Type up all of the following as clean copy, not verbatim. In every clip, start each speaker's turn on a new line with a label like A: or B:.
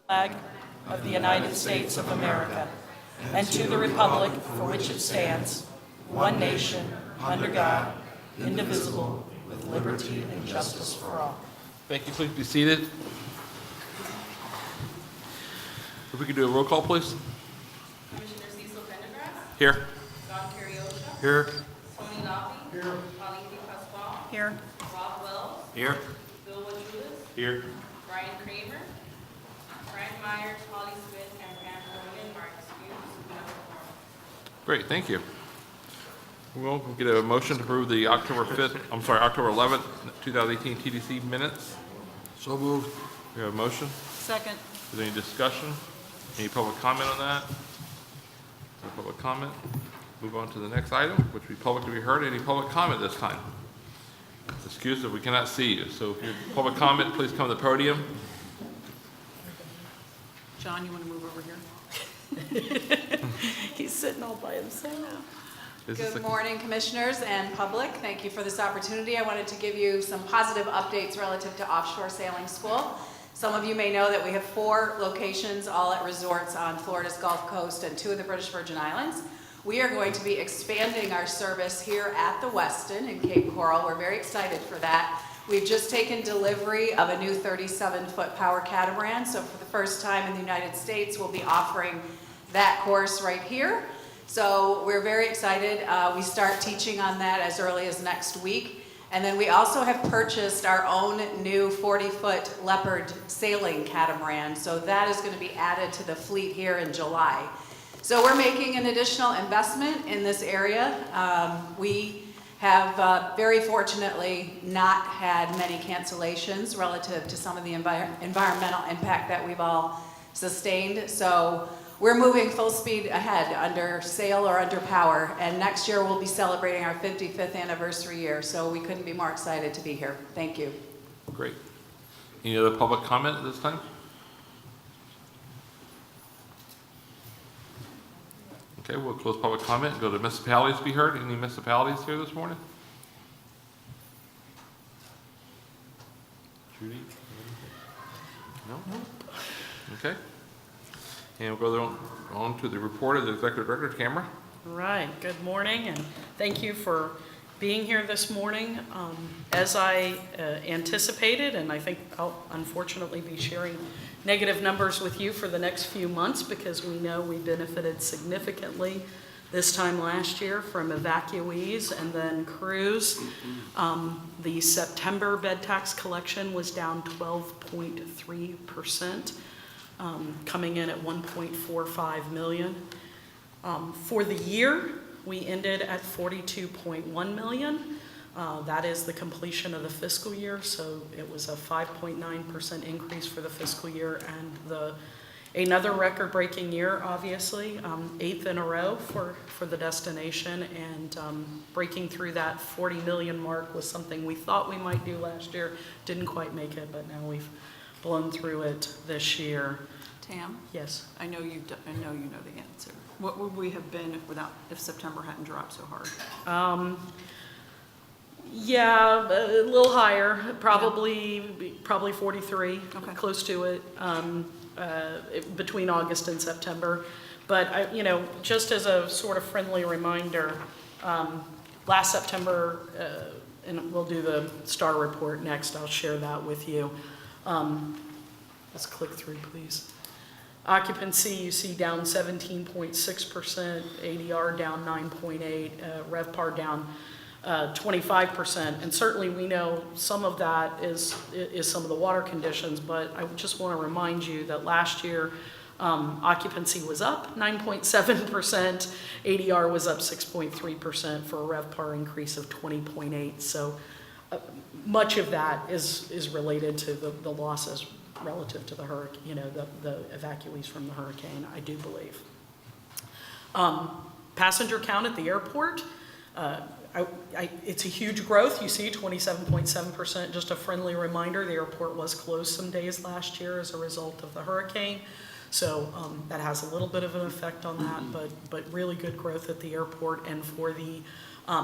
A: flag of the United States of America, and to the republic for which it stands, one nation, under God, indivisible, with liberty and justice for all.
B: Thank you. Please be seated. If we could do a roll call, please.
C: Commissioner Cecil Pendergrass.
B: Here.
C: John Carriosha.
B: Here.
C: Tony Lobby. Here. Pauline Pasquale.
A: Here.
C: Rob Wells.
B: Here.
C: Bill Wachulis.
B: Here.
C: Brian Kramer. Frank Myers, Holly Smith, and Pam Cronin are excused. We have a quorum.
B: Great. Thank you. We'll get a motion to approve the October 11th, 2018 TDC minutes.
D: So moved.
B: We have a motion.
A: Second.
B: Is there any discussion? Any public comment on that? No public comment. Move on to the next item, which will be public to be heard. Any public comment this time? It's excused if we cannot see you. So if you have public comment, please come to the podium.
A: John, you want to move over here? He's sitting all by himself.
E: Good morning, commissioners and public. Thank you for this opportunity. I wanted to give you some positive updates relative to Offshore Sailing School. Some of you may know that we have 4 locations, all at resorts on Florida's Gulf Coast and 2 of the British Virgin Islands. We are going to be expanding our service here at the Westin in Cape Coral. We're very excited for that. We've just taken delivery of a new 37-foot power catamaran. So for the first time in the United States, we'll be offering that course right here. So we're very excited. We start teaching on that as early as next week. And then we also have purchased our own new 40-foot Leopard sailing catamaran. So that is going to be added to the fleet here in July. So we're making an additional investment in this area. We have very fortunately not had many cancellations relative to some of the environmental impact that we've all sustained. So we're moving full speed ahead under sail or under power, and next year we'll be celebrating our 55th anniversary year, so we couldn't be more excited to be here. Thank you.
B: Great. Any other public comment at this time? Okay, we'll close public comment and go to municipalities to be heard. Any municipalities here this morning? Judy? No? Okay. And we'll go on to the report of the Executive Director, Camera.
A: Right. Good morning, and thank you for being here this morning. As I anticipated, and I think I'll unfortunately be sharing negative numbers with you for the next few months because we know we benefited significantly this time last year from evacuees and then crews. The September bed tax collection was down 12.3%. Coming in at 1.45 million. For the year, we ended at 42.1 million. That is the completion of the fiscal year, so it was a 5.9% increase for the fiscal year, and another record-breaking year, obviously, 8th in a row for the destination, and breaking through that 40 million mark was something we thought we might do last year. Didn't quite make it, but now we've blown through it this year.
F: Tam?
A: Yes.
F: I know you know the answer. What would we have been if September hadn't dropped so hard?
A: Yeah, a little higher, probably 43,
F: Okay.
A: close to it, between August and September. But just as a sort of friendly reminder, last September, and we'll do the STAR report next. I'll share that with you. Let's click through, please. Occupancy, you see down 17.6%, ADR down 9.8%, RevPAR down 25%. And certainly we know some of that is some of the water conditions, but I just want to remind you that last year occupancy was up 9.7%, ADR was up 6.3% for a RevPAR increase of 20.8%. So much of that is related to the losses relative to the hurricane, the evacuees from the hurricane, I do believe. Passenger count at the airport, it's a huge growth. You see 27.7%. Just a friendly reminder, the airport was closed some days last year as a result of the hurricane. So that has a little bit of an effect on that, but really good growth at the airport. And for the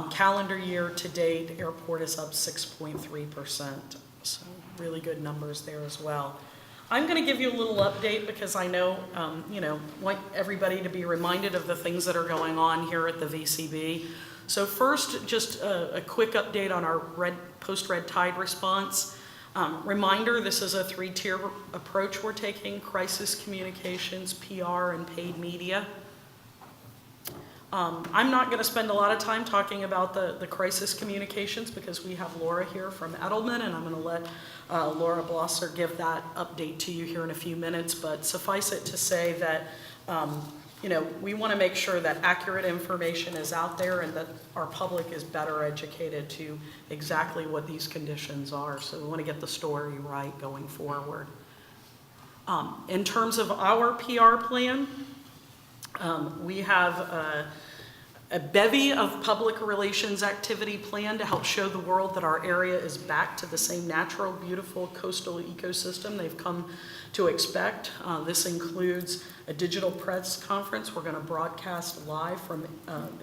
A: calendar year to date, airport is up 6.3%. So really good numbers there as well. I'm going to give you a little update because I know, want everybody to be reminded of the things that are going on here at the VCB. So first, just a quick update on our post-red tide response. Reminder, this is a 3-tier approach we're taking: crisis communications, PR, and paid media. I'm not going to spend a lot of time talking about the crisis communications because we have Laura here from Edelman, and I'm going to let Laura Blosser give that update to you here in a few minutes. But suffice it to say that we want to make sure that accurate information is out there and that our public is better educated to exactly what these conditions are. So we want to get the story right going forward. In terms of our PR plan, we have a bevy of public relations activity planned to help show the world that our area is back to the same natural, beautiful coastal ecosystem they've come to expect. This includes a digital press conference. We're going to broadcast live from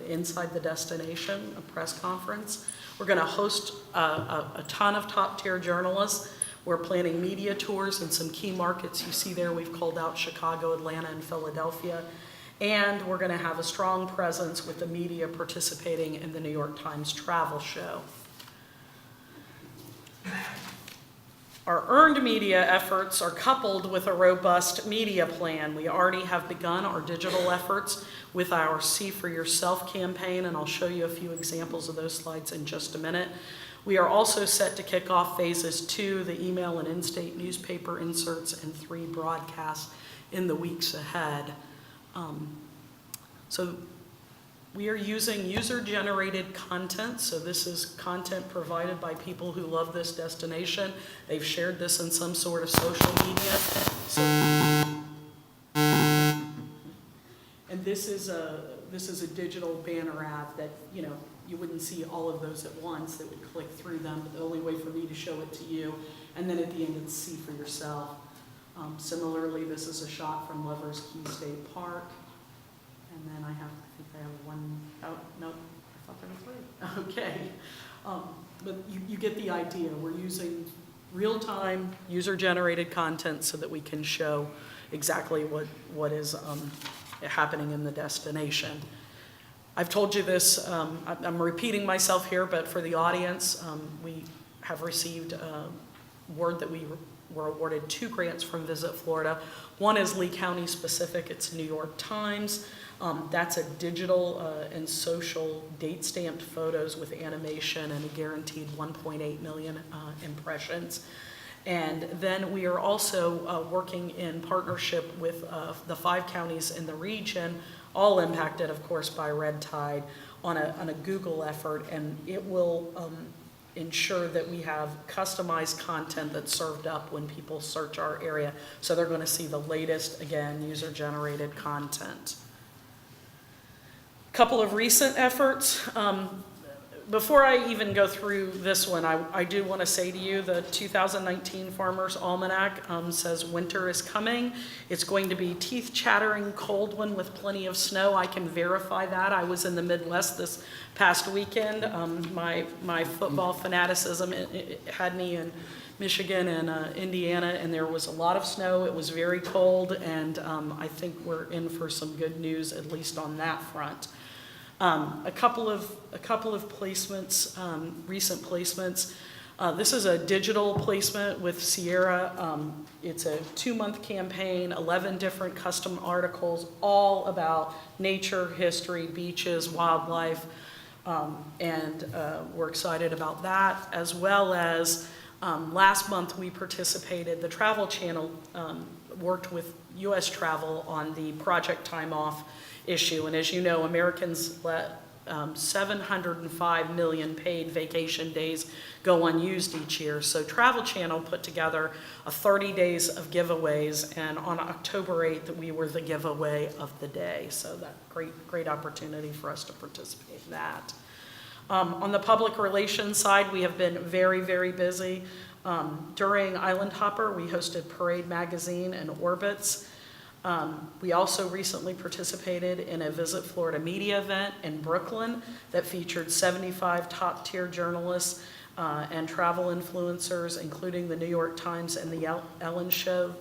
A: inside the destination, a press conference. We're going to host a ton of top-tier journalists. We're planning media tours in some key markets. You see there we've called out Chicago, Atlanta, and Philadelphia. And we're going to have a strong presence with the media participating in the New York Times travel show. Our earned media efforts are coupled with a robust media plan. We already have begun our digital efforts with our See for Yourself campaign, and I'll show you a few examples of those slides in just a minute. We are also set to kick off phases 2, the email and in-state newspaper inserts, and 3 broadcasts in the weeks ahead. So we are using user-generated content. So this is content provided by people who love this destination. They've shared this in some sort of social media. And this is a digital banner ad that, you wouldn't see all of those at once. That would click through them, but the only way for me to show it to you. And then at the end, it's See for Yourself. Similarly, this is a shot from Lovers Key State Park. And then I have one, oh, no, I thought there was 3. Okay. But you get the idea. We're using real-time, user-generated content so that we can show exactly what is happening in the destination. I've told you this, I'm repeating myself here, but for the audience, we have received word that we were awarded 2 grants from Visit Florida. One is Lee County specific, it's New York Times. That's a digital and social date-stamped photos with animation and a guaranteed 1.8 million impressions. And then we are also working in partnership with the 5 counties in the region, all impacted, of course, by red tide, on a Google effort, and it will ensure that we have customized content that's served up when people search our area. So they're going to see the latest, again, user-generated content. Couple of recent efforts. Before I even go through this one, I do want to say to you the 2019 Farmer's Almanac says winter is coming. It's going to be teeth-chattering cold one with plenty of snow. I can verify that. I was in the Midwest this past weekend. My football fanaticism it had me in Michigan and Indiana, and there was a lot of snow. It was very cold, and I think we're in for some good news, at least on that front. A couple of placements, recent placements. This is a digital placement with Sierra. It's a 2-month campaign, 11 different custom articles, all about nature, history, beaches, wildlife, and we're excited about that. As well as last month we participated, the Travel Channel worked with U.S. Travel on the Project Time Off issue. And as you know, Americans let 705 million paid vacation days go unused each year. So Travel Channel put together a 30 days of giveaways, and on October 8th, we were the giveaway of the day. So that great opportunity for us to participate in that. On the public relations side, we have been very, very busy. During Island Hopper, we hosted Parade Magazine and Orbits. We also recently participated in a Visit Florida media event in Brooklyn that featured 75 top-tier journalists and travel influencers, including the New York Times and the Ellen Show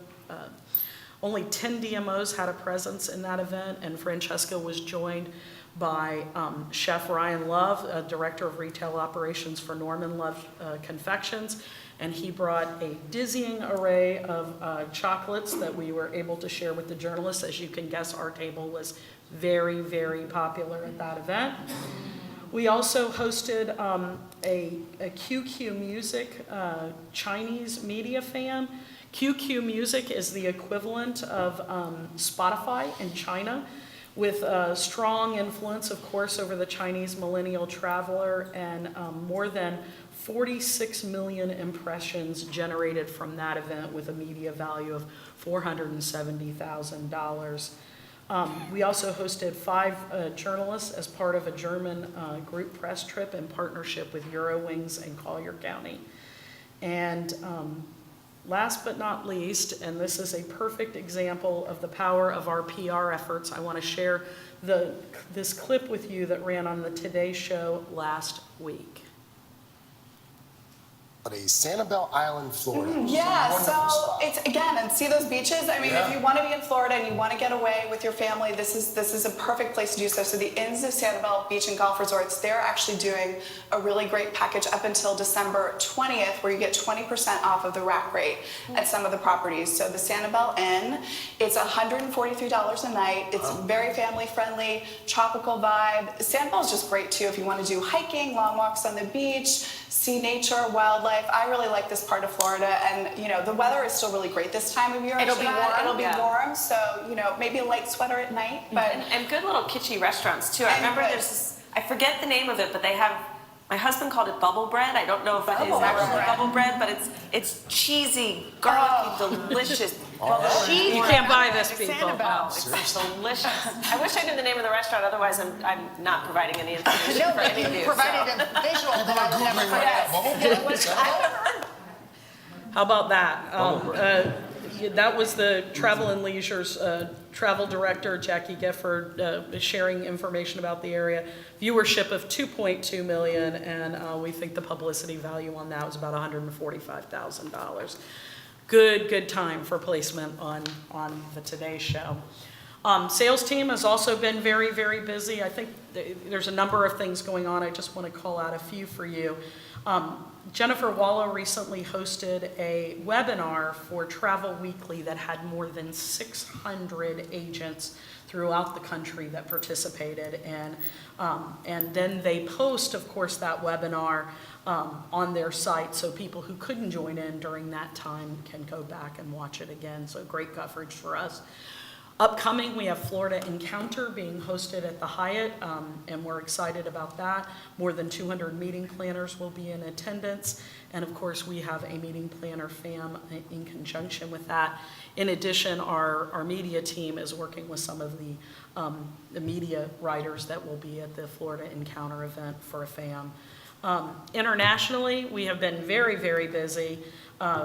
A: only 10 DMOs had a presence in that event, and Francesca was joined by Chef Ryan Love, Director of Retail Operations for Norman Love Confections, and he brought a dizzying array of chocolates that we were able to share with the journalists. As you can guess, our table was very, very popular at that event. We also hosted a QQ Music Chinese media fan. QQ Music is the equivalent of Spotify in China, with a strong influence, of course, over the Chinese millennial traveler, and more than 46 million impressions generated from that event with a media value of $470,000. We also hosted 5 journalists as part of a German group press trip in partnership with Eurowings and Collier County. And last but not least, and this is a perfect example of the power of our PR efforts, I want to share this clip with you that ran on the Today Show last week.
D: Sanibel Island, Florida.
G: Yeah,
D: Wonderful
G: so
D: spot.
G: it's, again, and see those beaches? I mean,
D: Yeah.
G: if you want to be in Florida and you want to get away with your family, this is a perfect place to do so. So the Inns of Sanibel Beach and Golf Resorts, they're actually doing a really great package up until December 20th, where you get 20% off of the rack rate at some of the properties. So the Sanibel Inn, it's $143 a night. It's very family friendly, tropical vibe. Sanibel is just great too if you want to do hiking, long walks on the beach, see nature, wildlife. I really like this part of Florida, and you know the weather is still really great this time of year.
H: It'll be warm,
G: It'll be
H: yeah.
G: warm, so you know maybe a light sweater at night. But
H: And good little kitschy restaurants too. I
G: And
H: remember
G: good.
H: there's this, I forget the name of it, but they have, my husband called it bubble bread. I don't know if it is
G: Bubble
H: actually
G: bread.
H: bubble bread, but it's cheesy, garlicky, delicious bubble bread.
A: You can't buy this, people.
H: Sanibel. It's delicious. I wish I knew the name of the restaurant, otherwise I'm not providing any information for any of you.
G: provided a visual that I would never forget.
A: How about that?
B: Bubble
A: That was the Travel and Leisure's travel director, Jackie Gifford, sharing information about the area. Viewership of 2.2 million, and we think the publicity value on that was about $145,000. Good time for placement on the Today Show. Sales team has also been very, very busy. I think there's a number of things going on. I just want to call out a few for you. Jennifer Wallow recently hosted a webinar for Travel Weekly that had more than 600 agents throughout the country that participated, and then they post, of course, that webinar on their site, so people who couldn't join in during that time can go back and watch it again. So great coverage for us. Upcoming, we have Florida Encounter being hosted at the Hyatt, and we're excited about that. More than 200 meeting planners will be in attendance, and of course, we have a meeting planner FAM in conjunction with that. In addition, our media team is working with some of the media writers that will be at the Florida Encounter event for a FAM. Internationally, we have been very, very busy.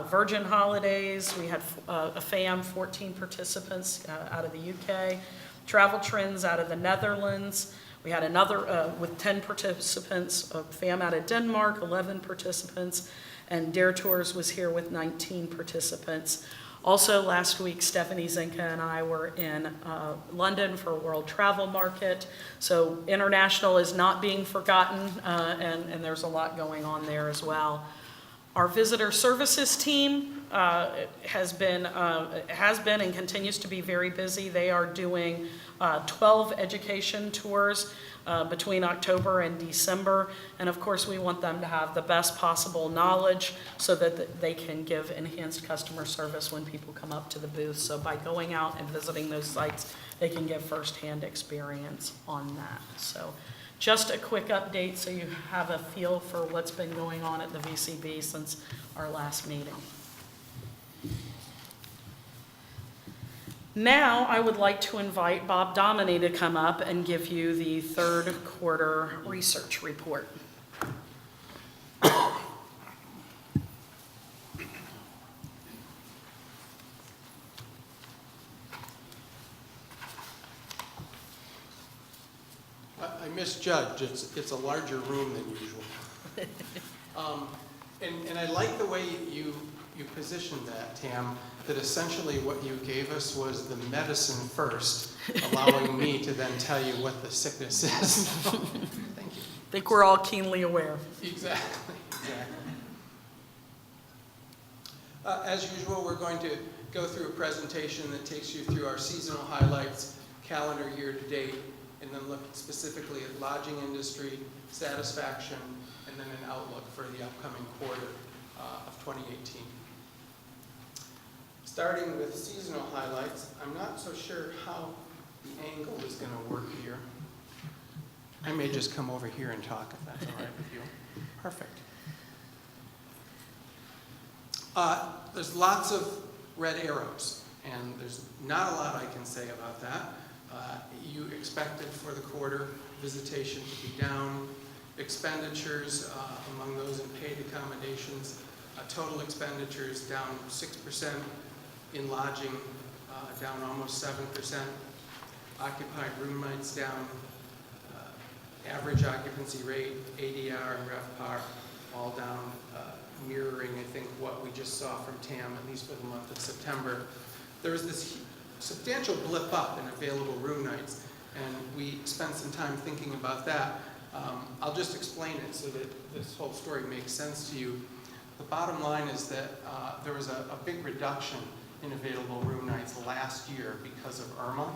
A: Virgin Holidays, we had a FAM, 14 participants out of the UK. Travel Trends out of the Netherlands. We had another with 10 participants, a FAM out of Denmark, 11 participants, and Dare Tours was here with 19 participants. Also last week, Stephanie Zinka and I were in London for World Travel Market. So international is not being forgotten, and there's a lot going on there as well. Our visitor services team has been and continues to be very busy. They are doing 12 education tours between October and December. And of course, we want them to have the best possible knowledge so that they can give enhanced customer service when people come up to the booth. So by going out and visiting those sites, they can give firsthand experience on that. So just a quick update so you have a feel for what's been going on at the VCB since our last meeting. Now I would like to invite Bob Dominy to come up and give you the third quarter research report.
I: I misjudged. It's a larger room than usual. And I like the way you you positioned that, Tam, that essentially what you gave us was the medicine first, allowing me to then tell you what the sickness is. Thank you.
A: I think we're all keenly aware.
I: Exactly. As usual, we're going to go through a presentation that takes you through our seasonal highlights, calendar year to date, and then look specifically at lodging industry, satisfaction, and then an outlook for the upcoming quarter of 2018. Starting with seasonal highlights, I'm not so sure how the angle is going to work here. I may just come over here and talk if that's all right with you. Perfect. There's lots of red arrows, and there's not a lot I can say about that. You expected for the quarter visitation to be down, expenditures among those in paid accommodations, total expenditures down 6%, in lodging down almost 7%, occupied room nights down, average occupancy rate, ADR and RevPAR all down, mirroring, I think, what we just saw from TAM, at least for the month of September. There was this substantial blip up in available room nights, and we spent some time thinking about that. I'll just explain it so that this whole story makes sense to you. The bottom line is that there was a big reduction in available room nights last year because of Irma,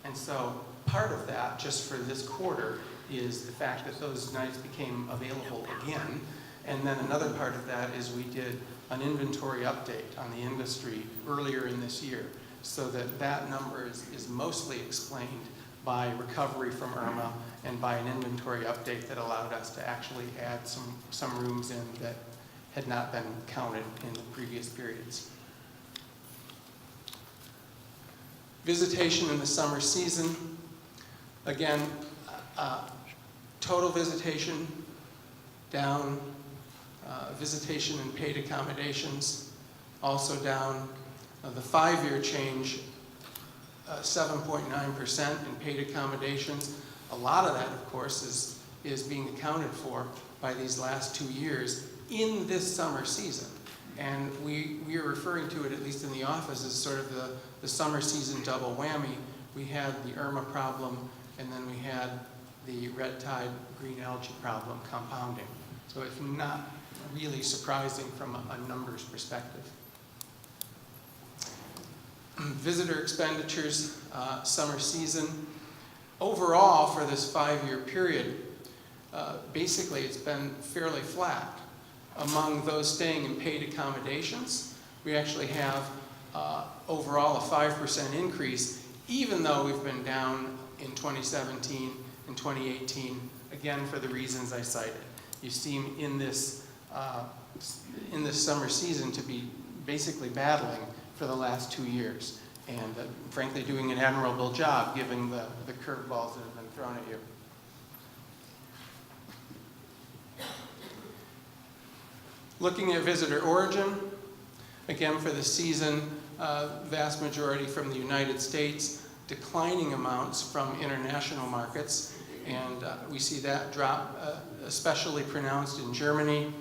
I: and so part of that, just for this quarter, is the fact that those nights became available again. And then another part of that is we did an inventory update on the industry earlier in this year, so that that number is mostly explained by recovery from Irma and by an inventory update that allowed us to actually add some rooms in that had not been counted in the previous periods. Visitation in the summer season, again, total visitation down, visitation in paid accommodations also down. The 5-year change, 7.9% in paid accommodations. A lot of that, of course, is being accounted for by these last 2 years in this summer season. And we are referring to it, at least in the office, as sort of the summer season double whammy. We had the Irma problem, and then we had the red tide green algae problem compounding. So it's not really surprising from a numbers perspective. Visitor expenditures, summer season. Overall, for this 5-year period, basically it's been fairly flat. Among those staying in paid accommodations, we actually have overall a 5% increase, even though we've been down in 2017 and 2018, again for the reasons I cited. You seem in this summer season to be basically battling for the last 2 years, and frankly doing an admirable job given the curveballs that have been thrown at you. Looking at visitor origin, again for the season, vast majority from the United States, declining amounts from international markets, and we see that drop especially pronounced in Germany,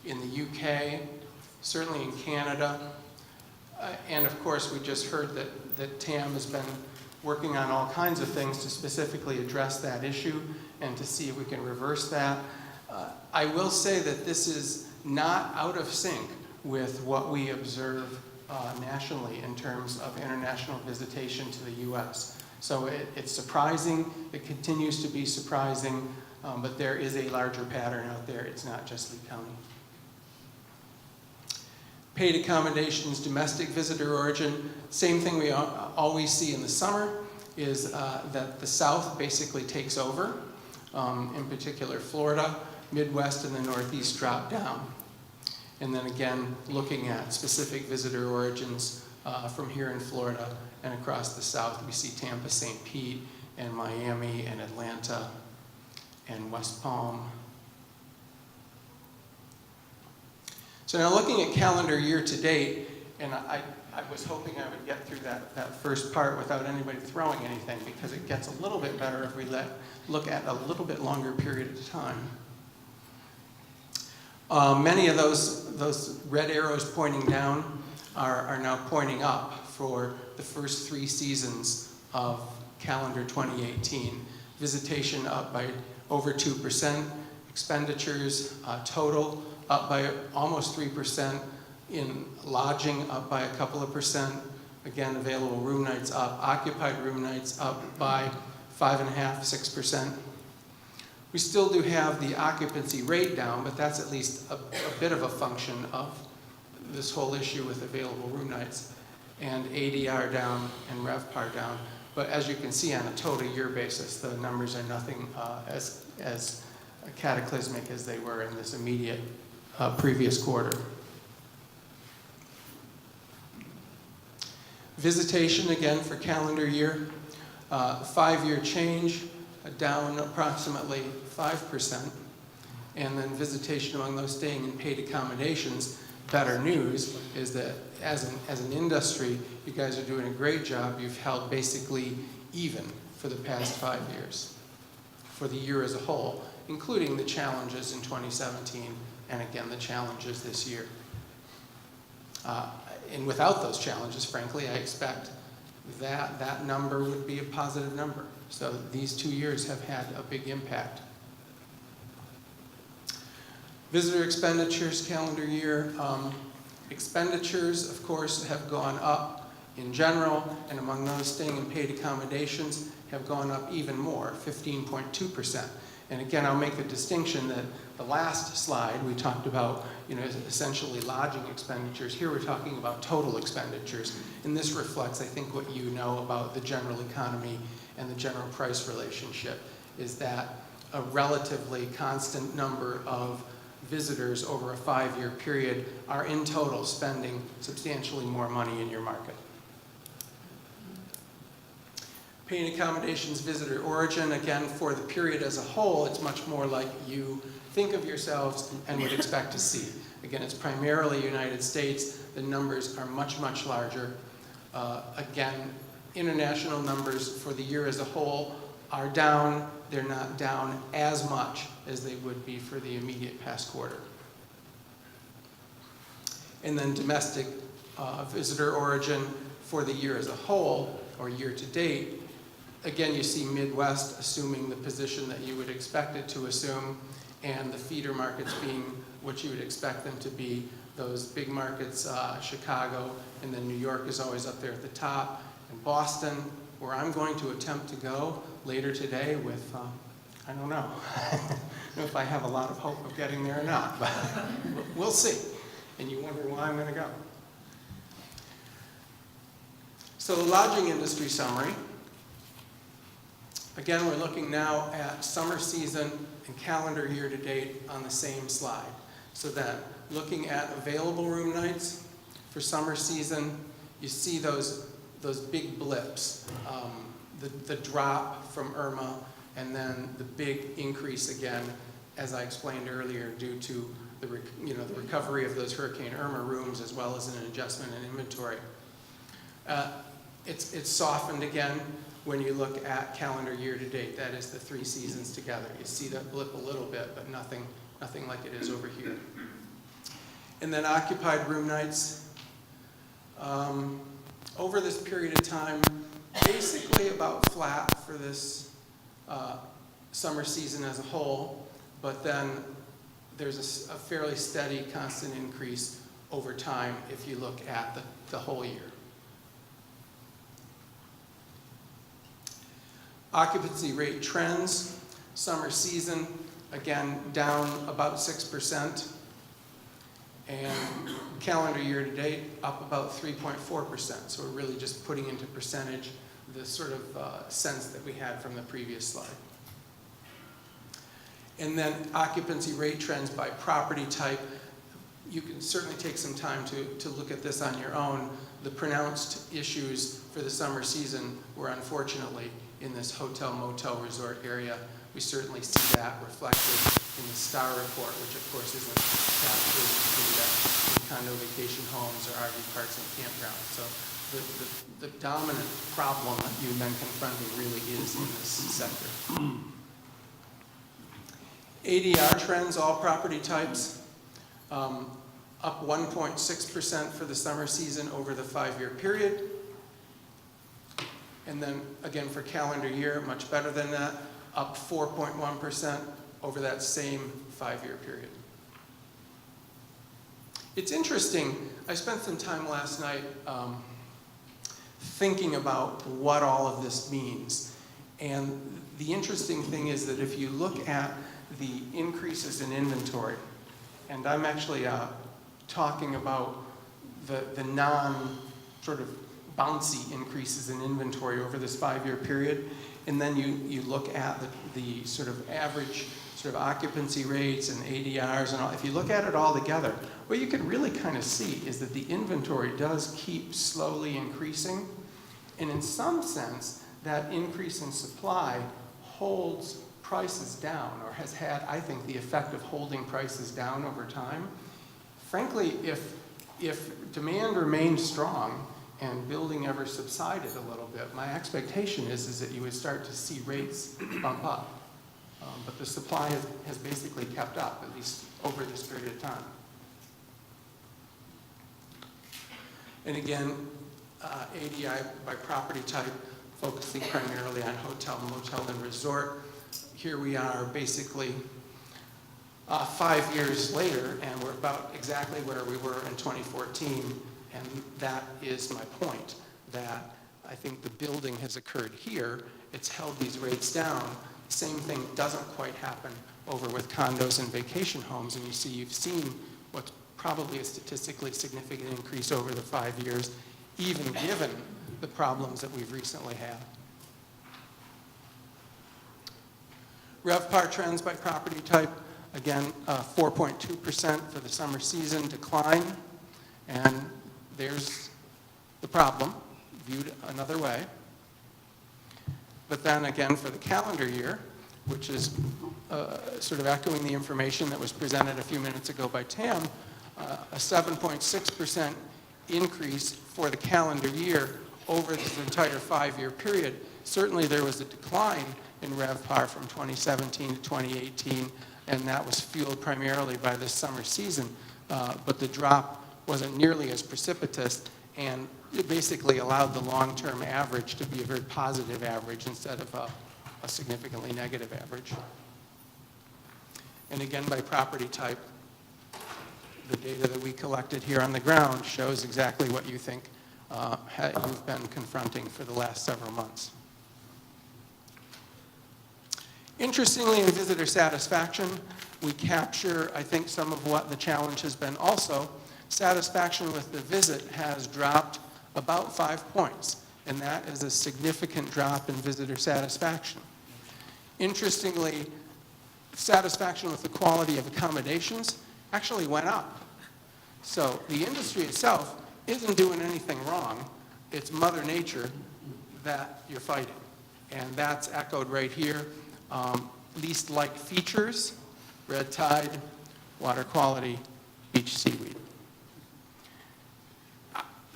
I: in the UK, certainly in Canada, and of course we just heard that TAM has been working on all kinds of things to specifically address that issue and to see if we can reverse that. I will say that this is not out of sync with what we observe nationally in terms of international visitation to the U.S. So it's surprising, it continues to be surprising, but there is a larger pattern out there. It's not just Lee County. Paid accommodations, domestic visitor origin, same thing we always see in the summer is that the South basically takes over, in particular Florida, Midwest and the Northeast drop down. And then again, looking at specific visitor origins from here in Florida and across the South, we see Tampa, St. Pete, and Miami, and Atlanta, and West Palm. So now looking at calendar year to date, and I was hoping I would get through that first part without anybody throwing anything, because it gets a little bit better if we look at a little bit longer period of time. Many of those red arrows pointing down are now pointing up for the first 3 seasons of calendar 2018. Visitation up by over 2%, expenditures total up by almost 3%, in lodging up by a couple of percent, again available room nights up, occupied room nights up by 5.5%, 6%. We still do have the occupancy rate down, but that's at least a bit of a function of this whole issue with available room nights, and ADR down and RevPAR down. But as you can see on a total year basis, the numbers are nothing as cataclysmic as they were in this immediate previous quarter. Visitation, again, for calendar year, 5-year change, down approximately 5%. And then visitation among those staying in paid accommodations, better news is that as an industry, you guys are doing a great job. You've held basically even for the past 5 years, for the year as a whole, including the challenges in 2017 and again the challenges this year. And without those challenges, frankly, I expect that number would be a positive number. So these 2 years have had a big impact. Visitor expenditures, calendar year. Expenditures, of course, have gone up in general, and among those staying in paid accommodations have gone up even more, 15.2%. And again, I'll make the distinction that the last slide we talked about, essentially lodging expenditures. Here we're talking about total expenditures, and this reflects, I think, what you know about the general economy and the general price relationship, is that a relatively constant number of visitors over a 5-year period are in total spending substantially more money in your market. Paying accommodations visitor origin, again, for the period as a whole, it's much more like you think of yourselves and would expect to see. Again, it's primarily United States. The numbers are much, much larger. Again, international numbers for the year as a whole are down. They're not down as much as they would be for the immediate past quarter. And then domestic visitor origin for the year as a whole, or year to date, again, you see Midwest assuming the position that you would expect it to assume, and the feeder markets being what you would expect them to be. Those big markets, Chicago, and then New York is always up there at the top. And Boston, where I'm going to attempt to go later today with, I don't know. I don't know if I have a lot of hope of getting there or not, but we'll see. And you wonder why I'm going to go. So the lodging industry summary. Again, we're looking now at summer season and calendar year to date on the same slide. So that looking at available room nights for summer season, you see those big blips, the drop from Irma, and then the big increase again, as I explained earlier, due to the recovery of those Hurricane Irma rooms, as well as an adjustment in inventory. It's softened again when you look at calendar year to date. That is the 3 seasons together. You see that blip a little bit, but nothing like it is over here. And then occupied room nights. Over this period of time, basically about flat for this summer season as a whole, but then there's a fairly steady, constant increase over time if you look at the whole year. Occupancy rate trends, summer season, again, down about 6%, and calendar year to date, up about 3.4%. So we're really just putting into percentage the sort of sense that we had from the previous slide. And then occupancy rate trends by property type. You can certainly take some time to look at this on your own. The pronounced issues for the summer season were unfortunately in this hotel, motel, resort area. We certainly see that reflected in the STAR report, which of course isn't captured in condo vacation homes or RV parks and campgrounds. So the dominant problem that you've been confronting really is in this sector. ADR trends, all property types. up 1.6% for the summer season over the 5-year period. And then again for calendar year, much better than that, up 4.1% over that same 5-year period. It's interesting, I spent some time last night thinking about what all of this means. And the interesting thing is that if you look at the increases in inventory, and I'm actually talking about the sort of bouncy increases in inventory over this 5-year period, and then you look at the sort of average sort of occupancy rates and ADRs and all. If you look at it all together, what you can really kind of see is that the inventory does keep slowly increasing, and in some sense, that increase in supply holds prices down, or has had, I think, the effect of holding prices down over time. Frankly, if demand remained strong and building ever subsided a little bit, my expectation is that you would start to see rates bump up. But the supply has basically kept up, at least over this period of time. And again, ADI by property type, focusing primarily on hotel, motel, and resort. Here we are basically 5 years later, and we're about exactly where we were in 2014. And that is my point, that I think the building has occurred here. It's held these rates down. Same thing doesn't quite happen over with condos and vacation homes. And you've seen what's probably a statistically significant increase over the 5 years, even given the problems that we've recently had. RevPAR trends by property type, again, 4.2% for the summer season decline. And there's the problem, viewed another way. But then again, for the calendar year, which is sort of echoing the information that was presented a few minutes ago by Tam, a 7.6% increase for the calendar year over this entire 5-year period. Certainly there was a decline in RevPAR from 2017 to 2018, and that was fueled primarily by this summer season. But the drop wasn't nearly as precipitous, and it basically allowed the long-term average to be a very positive average instead of a significantly negative average. And again, by property type, the data that we collected here on the ground shows exactly what you think you've been confronting for the last several months. Interestingly, in visitor satisfaction, we capture, I think, some of what the challenge has been also. Satisfaction with the visit has dropped about 5 points, and that is a significant drop in visitor satisfaction. Interestingly, satisfaction with the quality of accommodations actually went up. So the industry itself isn't doing anything wrong. It's Mother Nature that you're fighting. And that's echoed right here. Least liked features, red tide, water quality, beach seaweed.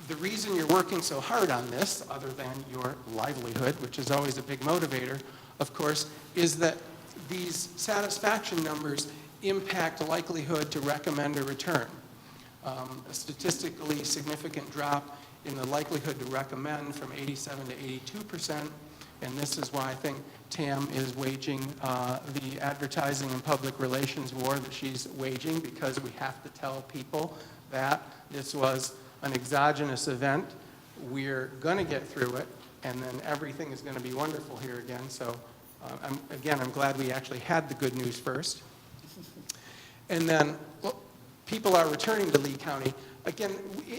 I: The reason you're working so hard on this, other than your livelihood, which is always a big motivator, of course, is that these satisfaction numbers impact the likelihood to recommend a return. A statistically significant drop in the likelihood to recommend from 87 to 82%, and this is why I think Tam is waging the advertising and public relations war that she's waging, because we have to tell people that this was an exogenous event. We're going to get through it, and then everything is going to be wonderful here again. So I'm glad we actually had the good news first. And then, well, people are returning to Lee County. Again,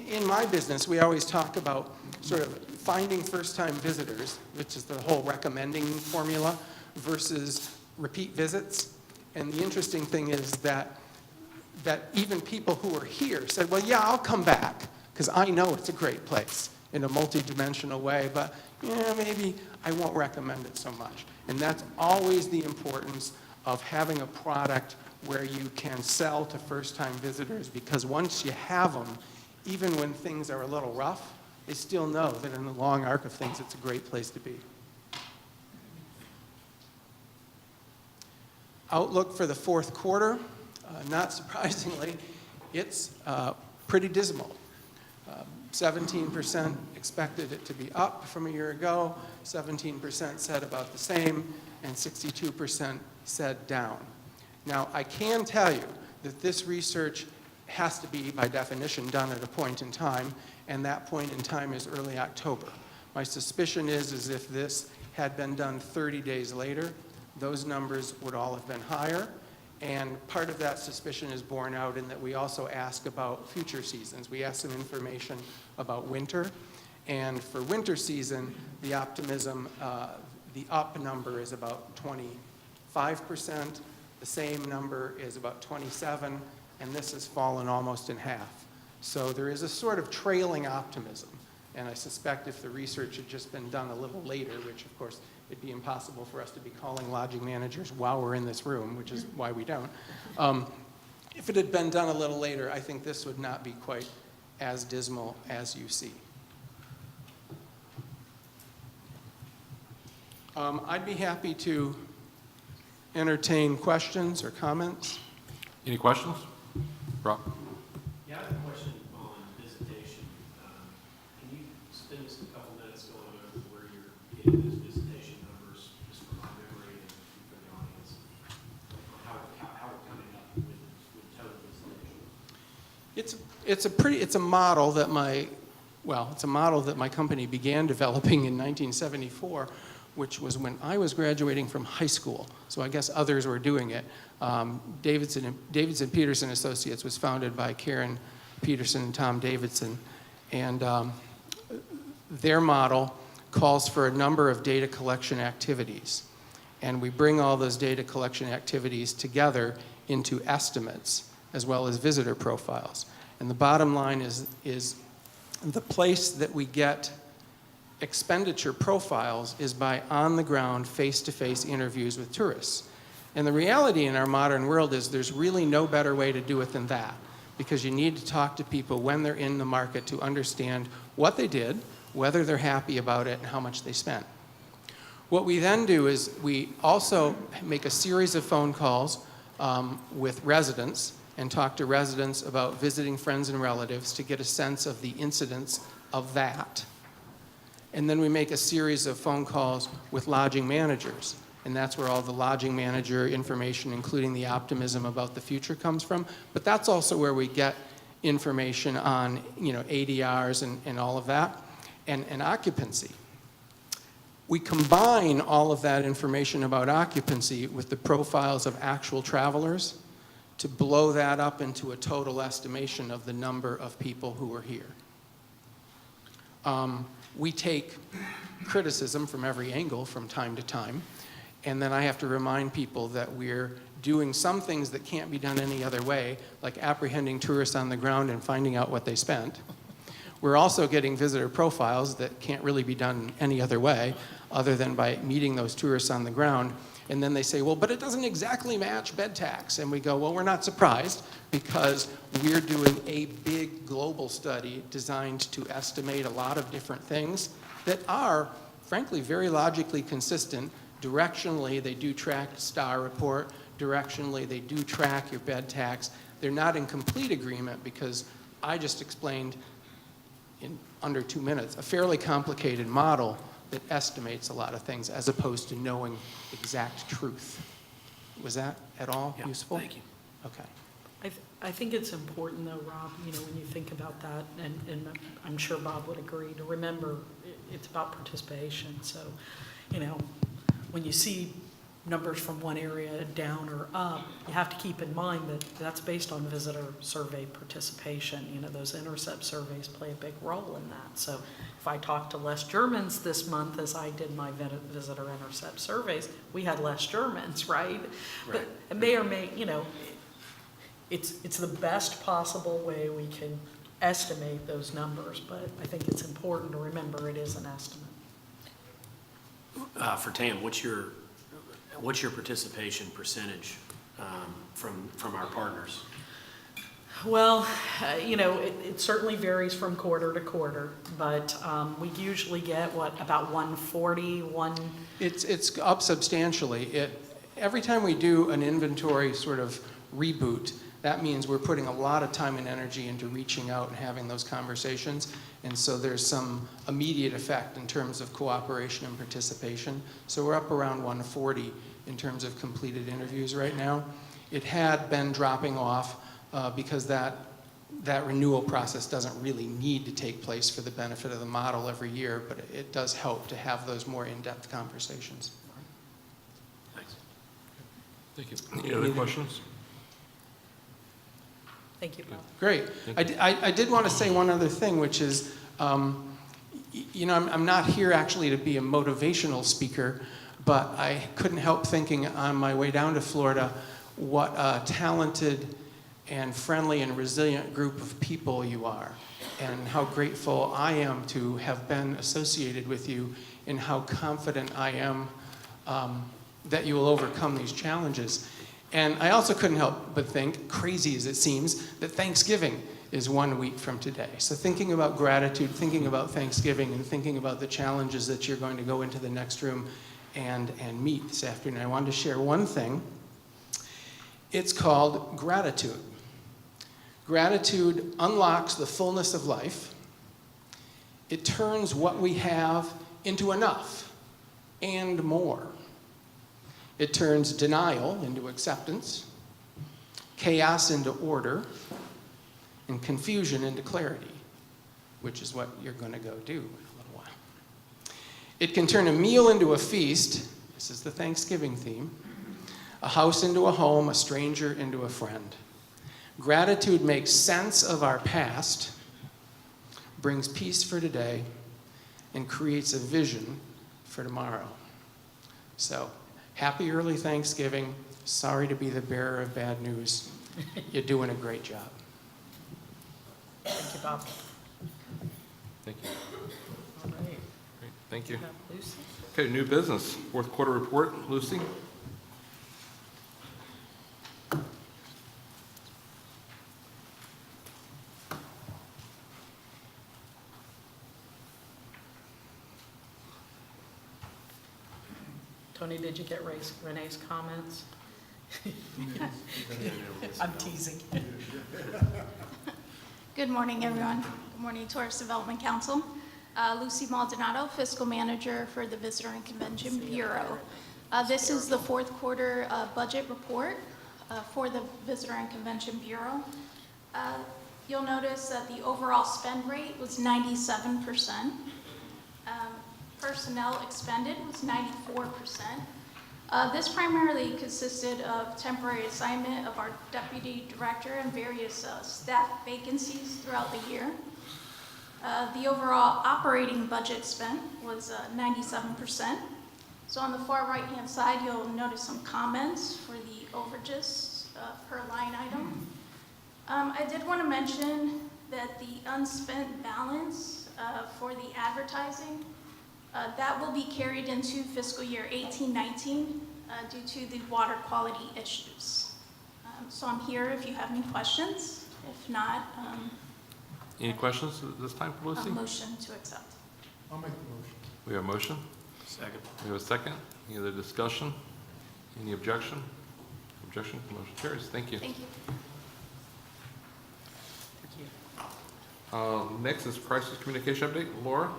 I: in my business, we always talk about sort of finding first-time visitors, which is the whole recommending formula, versus repeat visits. And the interesting thing is that even people who are here said, well, yeah, I'll come back, because I know it's a great place in a multi-dimensional way, but yeah, maybe I won't recommend it so much. And that's always the importance of having a product where you can sell to first-time visitors, because once you have them, even when things are a little rough, they still know that in the long arc of things, it's a great place to be. Outlook for the fourth quarter, not surprisingly, it's pretty dismal. 17% expected it to be up from a year ago, 17% said about the same, and 62% said down. Now, I can tell you that this research has to be, by definition, done at a point in time, and that point in time is early October. My suspicion is if this had been done 30 days later, those numbers would all have been higher. And part of that suspicion is borne out in that we also ask about future seasons. We ask some information about winter. And for winter season, the optimism, the up number is about 25%. The same number is about 27%, and this has fallen almost in half. So there is a sort of trailing optimism. And I suspect if the research had just been done a little later, which of course it'd be impossible for us to be calling lodging managers while we're in this room, which is why we don't. If it had been done a little later, I think this would not be quite as dismal as you see. I'd be happy to entertain questions or comments.
B: Any questions? Rob?
J: Yeah, I have a question on visitation. Can you spend just a couple minutes going over where you're getting those visitation numbers, just from my memory and for the audience, on how we're coming up with total visitation?
I: It's a model that my company began developing in 1974, which was when I was graduating from high school. So I guess others were doing it. Davidson Peterson Associates was founded by Karen Peterson and Tom Davidson. And their model calls for a number of data collection activities. And we bring all those data collection activities together into estimates, as well as visitor profiles. And the bottom line is the place that we get expenditure profiles is by on-the-ground, face-to-face interviews with tourists. And the reality in our modern world is there's really no better way to do it than that, because you need to talk to people when they're in the market to understand what they did, whether they're happy about it, and how much they spent. What we then do is we also make a series of phone calls with residents and talk to residents about visiting friends and relatives to get a sense of the incidence of that. And then we make a series of phone calls with lodging managers. And that's where all the lodging manager information, including the optimism about the future, comes from. But that's also where we get information on, ADRs and all of that, and occupancy. We combine all of that information about occupancy with the profiles of actual travelers to blow that up into a total estimation of the number of people who are here. We take criticism from every angle from time to time, and then I have to remind people that we're doing some things that can't be done any other way, like apprehending tourists on the ground and finding out what they spent. We're also getting visitor profiles that can't really be done any other way other than by meeting those tourists on the ground. And then they say, well, but it doesn't exactly match bed tax. And we go, well, we're not surprised, because we're doing a big global study designed to estimate a lot of different things that are, frankly, very logically consistent. Directionally, they do track STAR report. Directionally, they do track your bed tax. They're not in complete agreement, because I just explained in under 2 minutes a fairly complicated model that estimates a lot of things as opposed to knowing exact truth. Was that at all useful?
J: Thank you.
I: Okay.
A: I think it's important though, Rob, when you think about that, and I'm sure Bob would agree, to remember it's about participation. So, when you see numbers from one area down or up, you have to keep in mind that that's based on visitor survey participation. Those intercept surveys play a big role in that. So if I talked to less Germans this month as I did my visitor intercept surveys, we had less Germans, right? But it may or may, it's the best possible way we can estimate those numbers, but I think it's important to remember it is an estimate.
J: For Tam, what's your participation percentage from our partners?
A: Well, it certainly varies from quarter to quarter, but we usually get, about 140,
I: It's up substantially. Every time we do an inventory sort of reboot, That means we're putting a lot of time and energy into reaching out and having those conversations. And so there's some immediate effect in terms of cooperation and participation. So we're up around 140 in terms of completed interviews right now. It had been dropping off because that renewal process doesn't really need to take place for the benefit of the model every year, but it does help to have those more in-depth conversations.
B: Thank you. Any other questions?
A: Thank you, Bob.
I: Great. I did want to say one other thing, which is, you know, I'm not here actually to be a motivational speaker, but I couldn't help thinking on my way down to Florida what a talented and friendly and resilient group of people you are, and how grateful I am to have been associated with you, and how confident I am that you will overcome these challenges. And I also couldn't help but think, crazy as it seems, that Thanksgiving is 1 week from today. So thinking about gratitude, thinking about Thanksgiving, and thinking about the challenges that you're going to go into the next room and meet this afternoon, I wanted to share one thing. It's called gratitude. Gratitude unlocks the fullness of life. It turns what we have into enough and more. It turns denial into acceptance, chaos into order, and confusion into clarity, which is what you're going to go do in a little while. It can turn a meal into a feast. This is the Thanksgiving theme. A house into a home, a stranger into a friend. Gratitude makes sense of our past, brings peace for today, and creates a vision for tomorrow. So, happy early Thanksgiving. Sorry to be the bearer of bad news. You're doing a great job.
A: Thank you, Bob.
B: Thank you.
A: All right.
B: Great. Thank you.
A: Lucy?
B: Okay, new business. Fourth quarter report. Lucy?
A: Tony, did you get Renee's comments? I'm teasing.
K: Good morning, everyone. Good morning, Tourist Development Council. Lucy Maldonado, Fiscal Manager for the Visitor and Convention Bureau. This is the fourth quarter budget report for the Visitor and Convention Bureau. You'll notice that the overall spend rate was 97%. Personnel expended was 94%. This primarily consisted of temporary assignment of our deputy director and various staff vacancies throughout the year. The overall operating budget spent was 97%. So on the far right-hand side, you'll notice some comments for the overages per line item. I did want to mention that the unspent balance for the advertising that will be carried into fiscal year 18-19 due to the water quality issues. So I'm here if you have any questions. If not,
B: Any questions at this time for Lucy?
K: a motion to accept.
D: I'll make the motion.
B: We have a motion.
J: Second.
B: We have a second. Any other discussion? Any objection? Objection? Motion carries. Thank you.
K: Thank you.
B: Next is crisis communication update. Laura?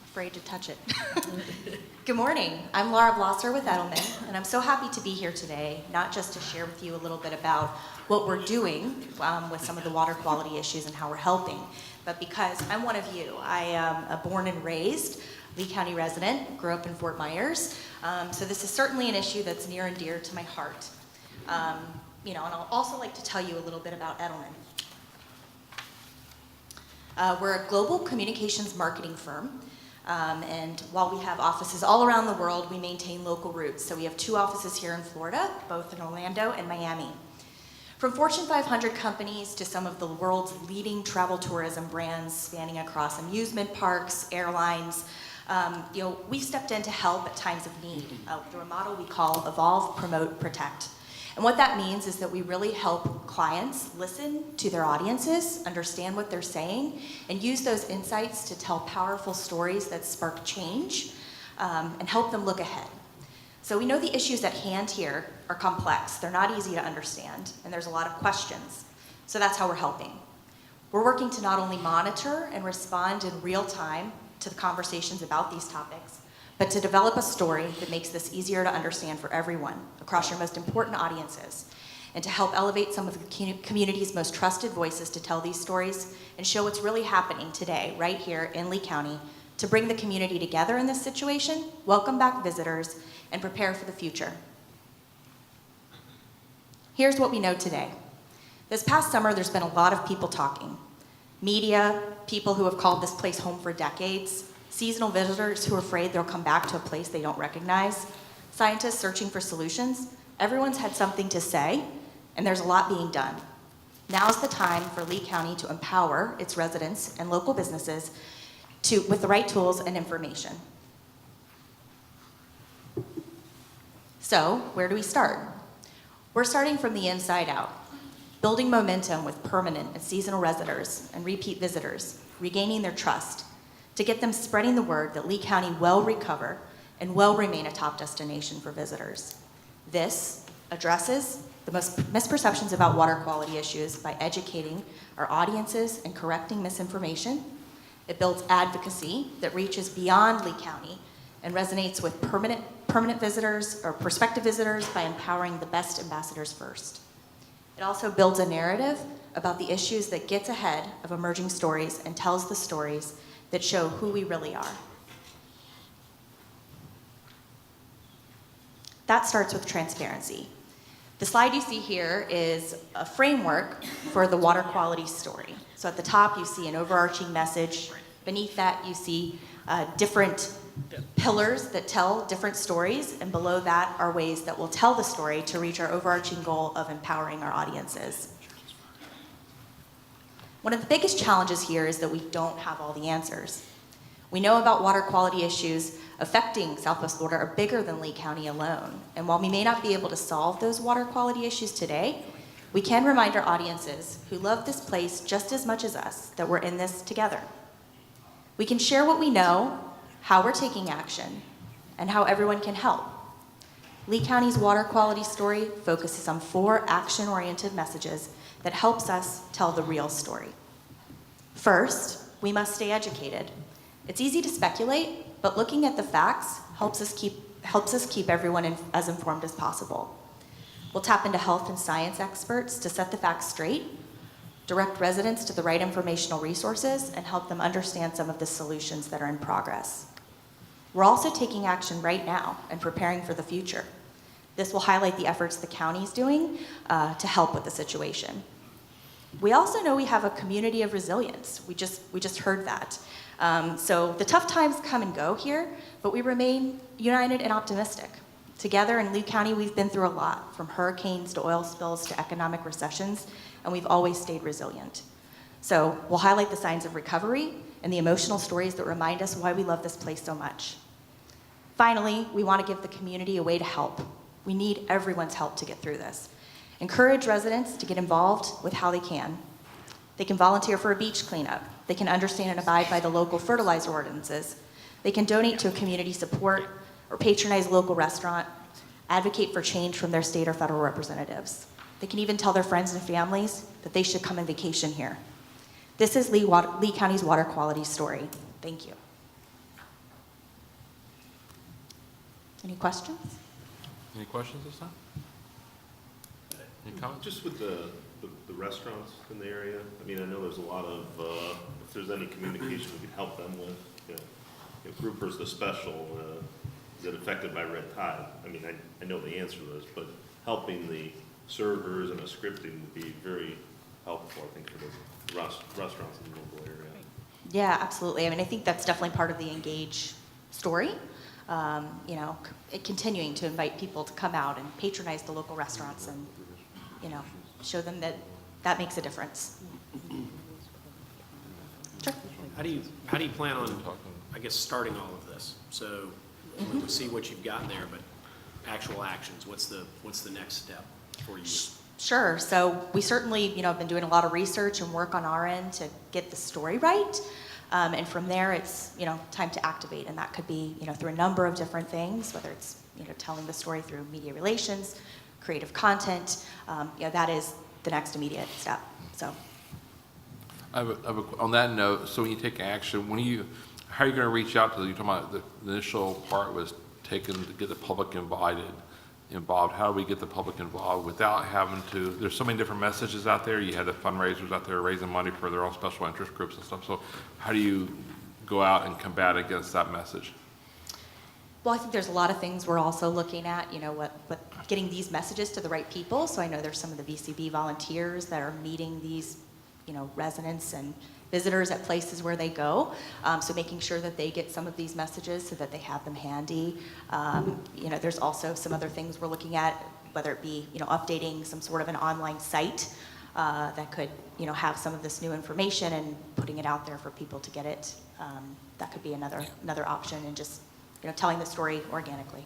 L: Afraid to touch it. Good morning. I'm Laura Blosser with Edelman, and I'm so happy to be here today, not just to share with you a little bit about what we're doing with some of the water quality issues and how we're helping, but because I'm one of you. I am a born and raised Lee County resident, grew up in Fort Myers, so this is certainly an issue that's near and dear to my heart. And I'll also like to tell you a little bit about Edelman. We're a global communications marketing firm. And while we have offices all around the world, we maintain local roots. So we have 2 offices here in Florida, both in Orlando and Miami. From Fortune 500 companies to some of the world's leading travel tourism brands spanning across amusement parks, airlines, we stepped in to help at times of need through a model we call Evolve, Promote, Protect. And what that means is that we really help clients listen to their audiences, understand what they're saying, and use those insights to tell powerful stories that spark change and help them look ahead. So we know the issues at hand here are complex. They're not easy to understand, and there's a lot of questions. So that's how we're helping. We're working to not only monitor and respond in real time to the conversations about these topics, but to develop a story that makes this easier to understand for everyone across your most important audiences, and to help elevate some of the community's most trusted voices to tell these stories and show what's really happening today, right here in Lee County, to bring the community together in this situation, welcome back visitors, and prepare for the future. Here's what we know today. This past summer, there's been a lot of people talking. Media, people who have called this place home for decades, seasonal visitors who are afraid they'll come back to a place they don't recognize, scientists searching for solutions. Everyone's had something to say, and there's a lot being done. Now's the time for Lee County to empower its residents and local businesses with the right tools and information. So, where do we start? We're starting from the inside out, building momentum with permanent and seasonal residents and repeat visitors, regaining their trust, to get them spreading the word that Lee County will recover and will remain a top destination for visitors. This addresses the most misperceptions about water quality issues by educating our audiences and correcting misinformation. It builds advocacy that reaches beyond Lee County and resonates with permanent visitors or prospective visitors by empowering the best ambassadors first. It also builds a narrative about the issues that gets ahead of emerging stories and tells the stories that show who we really are. That starts with transparency. The slide you see here is a framework for the water quality story. So at the top, you see an overarching message. Beneath that, you see different pillars that tell different stories, and below that are ways that will tell the story to reach our overarching goal of empowering our audiences. One of the biggest challenges here is that we don't have all the answers. We know about water quality issues affecting Southwest Florida are bigger than Lee County alone, and while we may not be able to solve those water quality issues today, we can remind our audiences who love this place just as much as us that we're in this together. We can share what we know, how we're taking action, and how everyone can help. Lee County's water quality story focuses on 4 action-oriented messages that helps us tell the real story. First, we must stay educated. It's easy to speculate, but looking at the facts helps us keep everyone as informed as possible. We'll tap into health and science experts to set the facts straight, direct residents to the right informational resources, and help them understand some of the solutions that are in progress. We're also taking action right now and preparing for the future. This will highlight the efforts the county's doing to help with the situation. We also know we have a community of resilience. We just heard that. So the tough times come and go here, but we remain united and optimistic. Together in Lee County, we've been through a lot, from hurricanes to oil spills to economic recessions, and we've always stayed resilient. So we'll highlight the signs of recovery and the emotional stories that remind us why we love this place so much. Finally, we want to give the community a way to help. We need everyone's help to get through this. Encourage residents to get involved with how they can. They can volunteer for a beach cleanup. They can understand and abide by the local fertilizer ordinances. They can donate to a community support or patronize a local restaurant, advocate for change from their state or federal representatives. They can even tell their friends and families that they should come and vacation here. This is Lee County's water quality story. Thank you. Any questions?
B: Any questions this time? Any comments?
M: Just with the restaurants in the area, I mean, I know there's a lot of, if there's any communication we could help them with, Grouper's the special, is it affected by red tide? I mean, I know the answer to this, but helping the servers and the scripting would be very helpful, I think, for the restaurants in the local area.
L: Yeah, absolutely. I mean, I think that's definitely part of the Engage story. Continuing to invite people to come out and patronize the local restaurants and, show them that makes a difference. Sure.
J: How do you plan on, I guess, starting all of this? So we'll see what you've got there, but actual actions, what's the next step?
M: for you?
L: Sure. So we certainly, have been doing a lot of research and work on our end to get the story right. And from there, it's, time to activate. And that could be, through a number of different things, whether it's, telling the story through media relations, creative content. That is the next immediate step. So.
B: On that note, so when you take action, how are you going to reach out to you're talking about the initial part was taken to get the public involved. How do we get the public involved without having to, there's so many different messages out there. You have the fundraisers out there raising money for their own special interest groups and stuff. So how do you go out and combat against that message?
L: Well, I think there's a lot of things we're also looking at, getting these messages to the right people. So I know there's some of the VCB volunteers that are meeting these, residents and visitors at places where they go. So making sure that they get some of these messages so that they have them handy. There's also some other things we're looking at, whether it be, updating some sort of an online site that could, have some of this new information and putting it out there for people to get it. That could be another option, and just, telling the story organically.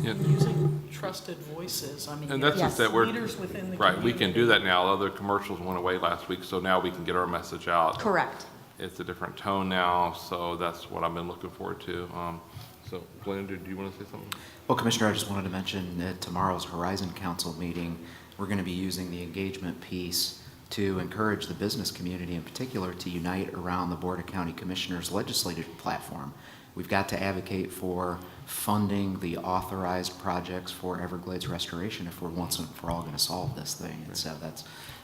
A: And using trusted voices. I mean,
B: And that's just that we're
A: leaders within the
B: right.
A: community.
B: We can do that now. Other commercials went away last week, so now we can get our message out.
L: Correct.
B: It's a different tone now, so that's what I've been looking forward to. So, Glenn, do you want to say something?
N: Well, Commissioner, I just wanted to mention that tomorrow's Horizon Council meeting, we're going to be using the engagement piece to encourage the business community in particular to unite around the Board of County Commissioners legislative platform. We've got to advocate for funding the authorized projects for Everglades restoration if we're once and for all going to solve this thing. And so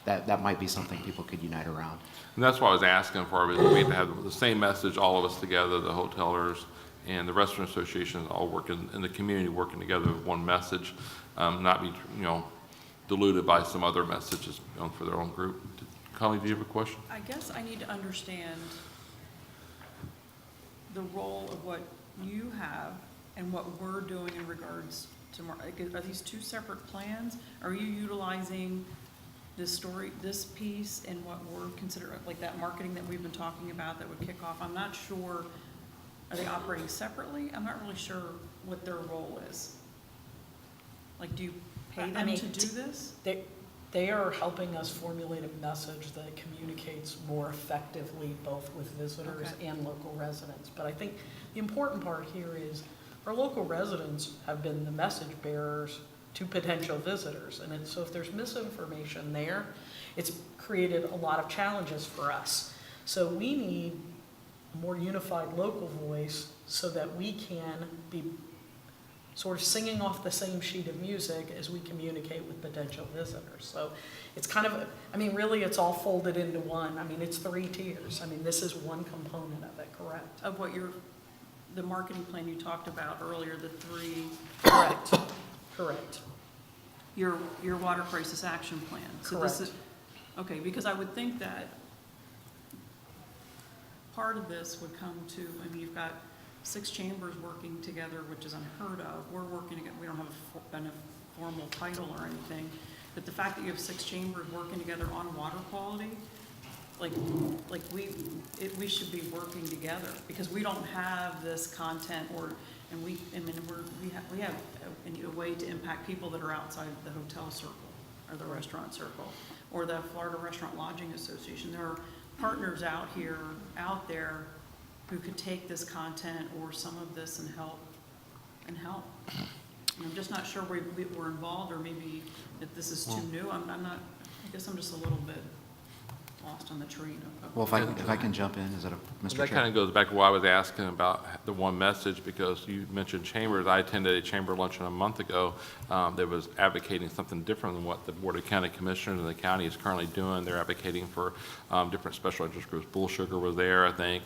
N: that might be something people could unite around.
B: And that's what I was asking for, was we to have the same message, all of us together, the hotelers and the restaurant associations all working in the community, working together with one message, not be, diluted by some other messages for their own group. Connie, do you have a question?
F: I guess I need to understand the role of what you have and what we're doing in regards to, are these two separate plans? Are you utilizing this piece and what we're considering, like that marketing that we've been talking about that would kick off? I'm not sure, are they operating separately? I'm not really sure what their role is. Like, do you pay them to do this?
A: They are helping us formulate a message that communicates more effectively both with visitors and local residents. But I think the important part here is our local residents have been the message bearers to potential visitors. And so if there's misinformation there, it's created a lot of challenges for us. So we need a more unified local voice so that we can be sort of singing off the same sheet of music as we communicate with potential visitors. So it's kind of, really it's all folded into one. It's 3 tiers. This is one component of it, correct?
F: Of what the marketing plan you talked about earlier, the 3.
A: Correct.
F: Your water crisis action plan. So
A: Correct.
F: This is, okay, because I would think that part of this would come to, you've got 6 chambers working together, which is unheard of. We're working together. We don't have a formal title or anything, but the fact that you have 6 chambers working together on water quality, we should be working together, because we don't have this content, we have a way to impact people that are outside of the hotel circle or the restaurant circle or the Florida Restaurant Lodging Association. There are partners out there who could take this content or some of this and help. And I'm just not sure we're involved, or maybe if this is too new. I'm not, I guess I'm just a little bit lost on the train of
N: Well, if I can jump in, is that Mr. Chair?
B: That kind of goes back to why I was asking about the one message, because you mentioned chambers. I attended a chamber luncheon a month ago that was advocating something different than what the Board of County Commissioners in the county is currently doing. They're advocating for different special interest groups. Bull Sugar was there, I think.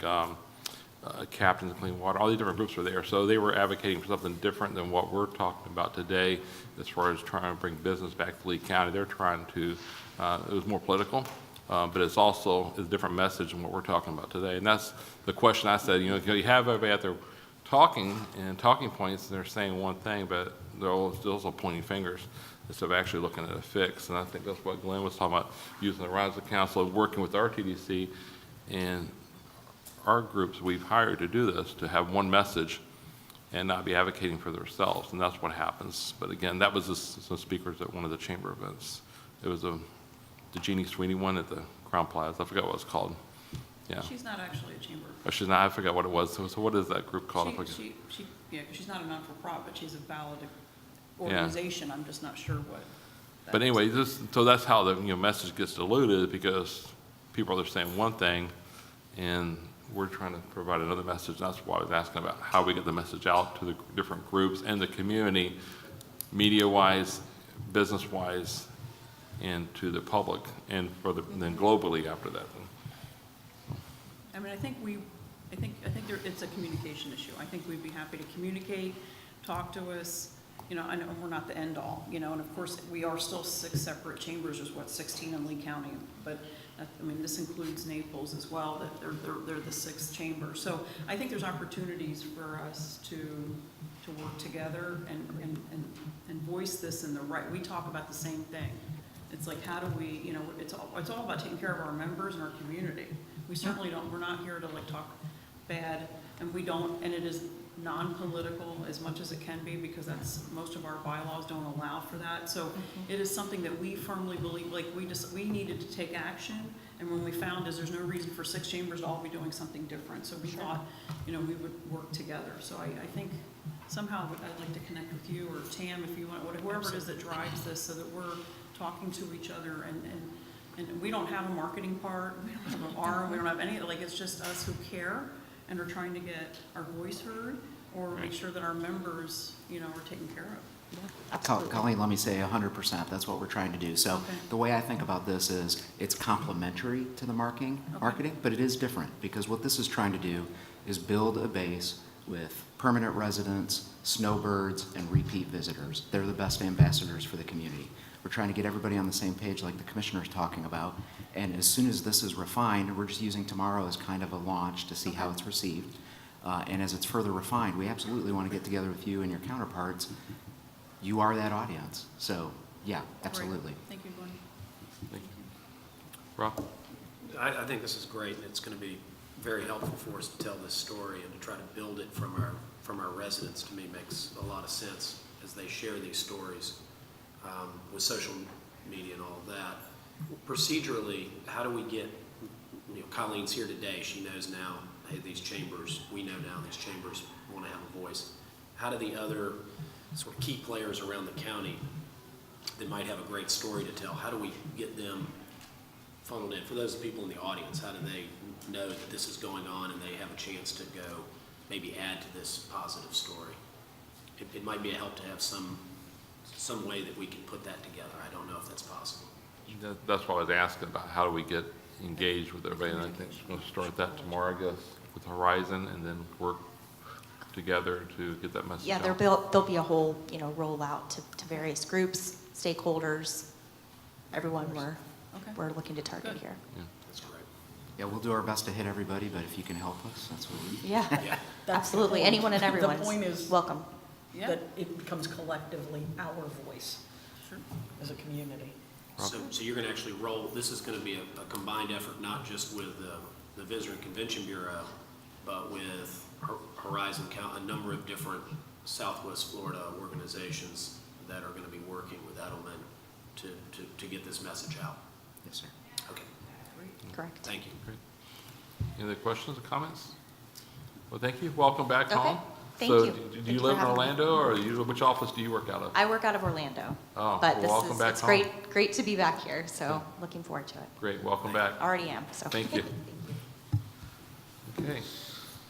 B: Captains of Clean Water, all these different groups were there. So they were advocating for something different than what we're talking about today as far as trying to bring business back to Lee County. They're trying to, it was more political, but it's also a different message than what we're talking about today. And that's the question I said, you have everybody out there talking and talking points, and they're saying one thing, but they're also pointing fingers instead of actually looking at a fix. And I think that's what Glenn was talking about, using the Horizon Council, working with our TDC and our groups we've hired to do this, to have one message and not be advocating for themselves, and that's what happens. But again, that was some speakers at one of the chamber events. It was the Jeannie Sweeney one at the Crown Plaza. I forgot what it was called. Yeah.
F: She's not actually a chamber.
B: Oh, she's not, I forgot what it was. So what is that group called?
F: Yeah, 'cause she's not a non-for-profit, she's a valid organization, I'm just not sure what. that
B: But
F: is.
B: anyway, so that's how the message gets diluted, because people are saying one thing, and we're trying to provide another message. That's why I was asking about how we get the message out to the different groups and the community, media-wise, business-wise, and to the public, and then globally after that.
F: I mean, I think it's a communication issue. I think we'd be happy to communicate, talk to us, I know we're not the end all, and of course, we are still 6 separate chambers, there's 16 in Lee County, but, I mean, this includes Naples as well, that they're the 6th chamber. So I think there's opportunities for us to work together and voice this in the right, we talk about the same thing. It's like, how do we, it's all about taking care of our members and our community. We certainly we're not here to like talk bad, and it is non-political as much as it can be, because most of our bylaws don't allow for that. So it is something that we firmly believe, like we needed to take action, and when we found there's no reason for 6 chambers to all be doing something different. So we thought, we would work together. So I think somehow I'd like to connect with you or Tam, if you want, whoever it is that drives this, so that we're talking to each other, and we don't have a marketing part, we don't have an arm, we don't have any, like, it's just us who care and are trying to get our voice heard, or make sure that our members, are taken care of.
N: Colleen, let me say 100%, that's what we're trying to do. So the way I think about this is it's complementary to the marketing, but it is different, because what this is trying to do is build a base with permanent residents, snowbirds, and repeat visitors. They're the best ambassadors for the community. We're trying to get everybody on the same page like the commissioner's talking about, and as soon as this is refined, we're just using tomorrow as kind of a launch to see how it's received. And as it's further refined, we absolutely want to get together with you and your counterparts. You are that audience. So, yeah, absolutely.
F: Great. Thank you, Glenn.
B: Thank you. Rob?
J: I think this is great, and it's going to be very helpful for us to tell this story and to try to build it from our residents. To me, makes a lot of sense as they share these stories with social media and all of that. Procedurally, how do we get, Colleen's here today, she knows now, hey, these chambers, we know now these chambers want to have a voice. How do the other sort of key players around the county that might have a great story to tell, how do we get them funneled in? For those people in the audience, how do they know that this is going on and they have a chance to go maybe add to this positive story? It might be a help to have some way that we can put that together. I don't know if that's possible.
B: That's what I was asking about, how do we get engaged with everybody, and I think we're going to start that tomorrow, I guess, with Horizon, and then work together to get that message out.
L: Yeah, there'll be a whole, rollout to various groups, stakeholders, everyone we're looking to target here.
B: Yeah.
J: That's great.
N: Yeah, we'll do our best to hit everybody, but if you can help us, that's what we
L: Yeah,
J: Yeah.
L: absolutely. Anyone and everyone
A: The point is
L: welcome.
F: Yeah.
A: that it becomes collectively our voice
F: Sure.
A: as a community.
J: So you're going to actually roll, this is going to be a combined effort, not just with the Visitor and Convention Bureau, but with Horizon, a number of different Southwest Florida organizations that are going to be working with Edelman to get this message out.
N: Yes, sir.
J: Okay,
L: Correct.
J: thank you.
B: Great. Any other questions or comments? Well, thank you. Welcome back
L: Okay.
B: home.
L: Thank
B: So
L: you.
B: do
L: Thank
B: you
L: you for
B: live in
L: having me.
B: Orlando, or which office do you work out of?
L: I work out of Orlando.
B: Oh,
L: But
B: well, welcome back
L: it's
B: home.
L: great to be back here, so looking forward to it.
B: Great, welcome back.
L: Already am, so.
B: Thank you. Okay,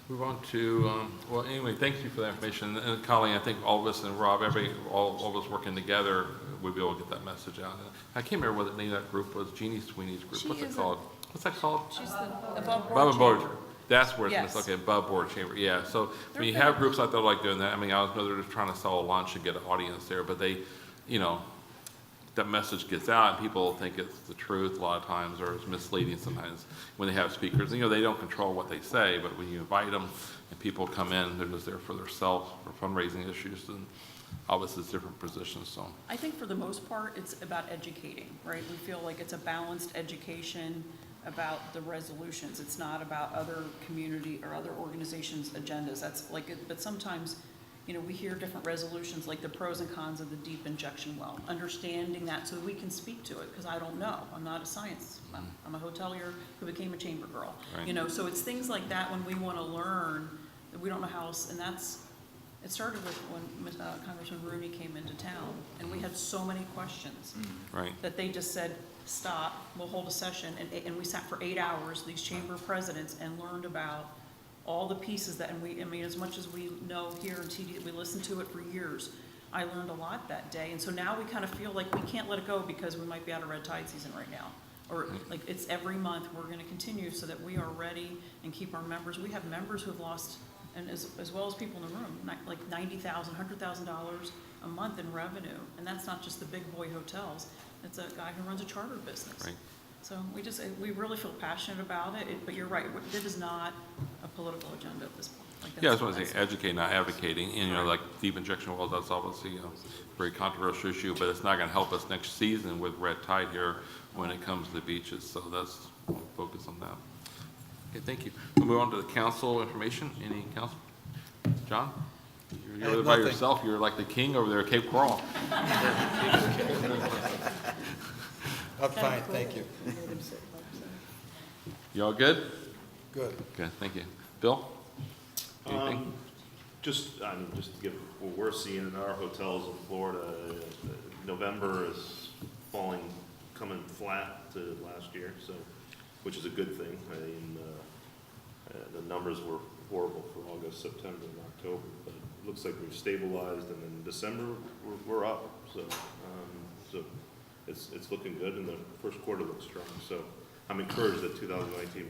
B: move on to, well, anyway, thank you for that information. And Colleen, I think all of us and Rob, all of us working together, we'll be able to get that message out. I can't remember what the name of that group was, Jeannie Sweeney's group.
F: She
B: What's it
F: is
B: called? What's that called?
F: She's the above
B: Above
F: board
B: board.
F: chamber.
B: That's where it's,
F: Yes.
B: okay, above board chamber, yeah. So
F: They're
B: when you
F: good.
B: have groups like that like doing that, I mean, I know they're just trying to sell a lunch and get an audience there, but they, that message gets out and people think it's the truth a lot of times, or it's misleading sometimes when they have speakers. They don't control what they say, but when you invite them and people come in, they're just there for themselves, for fundraising issues, and obviously it's different positions, so.
F: I think for the most part, it's about educating, right? We feel like it's a balanced education about the resolutions. It's not about other community or other organizations' agendas. That's like, but sometimes we hear different resolutions, like the pros and cons of the deep injection well, understanding that so we can speak to it, because I don't know. I'm not a science, I'm a hotelier who became a chamber girl.
B: Right.
F: So it's things like that when we want to learn, that we don't know how else, and it started with when Congressman Rooney came into town, and we had so many questions.
B: Right.
F: That they just said, stop, we'll hold a session, and we sat for 8 hours, these chamber presidents, and learned about all the pieces that, as much as we know here in TD, we listened to it for years, I learned a lot that day, and so now we kind of feel like we can't let it go because we might be out of red tide season right now. Or like it's every month, we're gonna continue so that we are ready and keep our members. We have members who have lost, and as well as people in the room, like $90,000, $100,000 a month in revenue, and that's not just the big boy hotels, it's a guy who runs a charter business.
B: Right.
F: So we really feel passionate about it, but you're right, it is not a political agenda at this point.
B: Yeah, I just want to say educate, not advocating, and like deep injection wells, that's obviously a very controversial issue, but it's not going to help us next season with red tide here when it comes to the beaches, so that's, we'll focus on that. Okay, thank you. We'll move on to the council information. Any council? John? You're by yourself, you're like the king over there at Cape Coral.
O: I'm fine, thank you.
B: You all good?
O: Good.
B: Good, thank you. Bill? Anything?
M: Just to give what we're seeing in our hotels in Florida, November is coming flat to last year, so, which is a good thing. I mean, the numbers were horrible for August, September, and October, but it looks like we've stabilized, and then December, we're up, so, it's looking good, and the first quarter looks strong, so I'm encouraged that 2019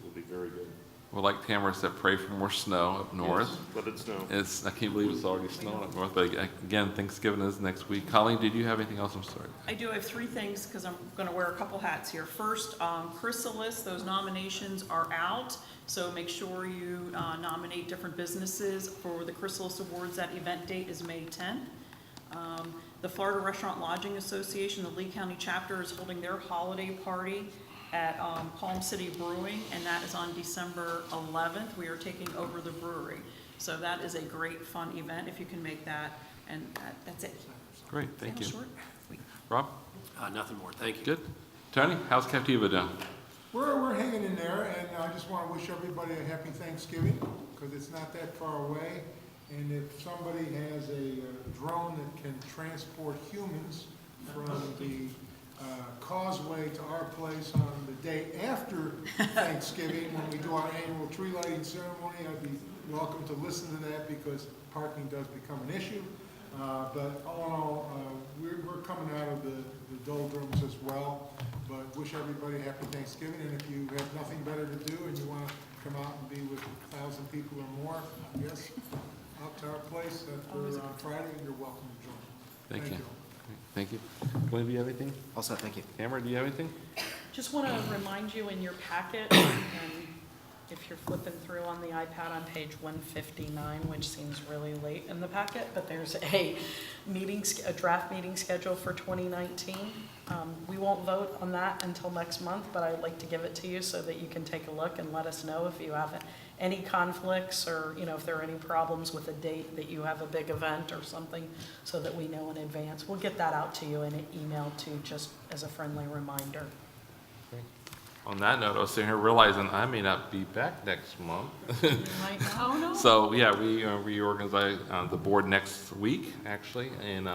M: will be very good.
B: Well, like Tamara said, pray for more snow up north.
M: Yes, let it snow.
B: I can't believe it's already snowing up north, but again, Thanksgiving is next week. Colleen, did you have anything else? I'm sorry.
F: I do have 3 things, because I'm gonna wear a couple hats here. First, Chrysalis, those nominations are out, so make sure you nominate different businesses for the Chrysalis Awards. That event date is May 10th. The Florida Restaurant Lodging Association, the Lee County chapter, is holding their holiday party at Palm City Brewing, and that is on December 11th. We are taking over the brewery. So that is a great, fun event if you can make that, and that's it.
B: Great, thank you.
F: Short.
B: Rob?
J: Nothing more, thank you.
B: Good. Tony, how's Captiva doing?
O: We're hanging in there, and I just want to wish everybody a happy Thanksgiving, because it's not that far away. And if somebody has a drone that can transport humans from the causeway to our place on the day after Thanksgiving, when we do our annual tree lighting ceremony, I'd be welcome to listen to that, because parking does become an issue. But all in all, we're coming out of the doldrums as well. But wish everybody a happy Thanksgiving, and if you have nothing better to do and you want to come out and be with 1,000 people or more, I guess, out to our place on Friday, you're welcome to join.
B: Thank you. Thank you. Glenn, do you have anything?
N: Also, thank you.
B: Tamara, do you have anything?
A: Just want to remind you in your packet, and if you're flipping through on the iPad on page 159, which seems really late in the packet, but there's a draft meeting schedule for 2019. We won't vote on that until next month, but I'd like to give it to you so that you can take a look and let us know if you have any conflicts, or if there are any problems with a date that you have a big event or something, so that we know in advance. We'll get that out to you in an email too, just as a friendly reminder.
B: On that note, I was sitting here realizing I may not be back next month.
F: Oh, no.
B: So, yeah, we reorganize the board next week, actually, and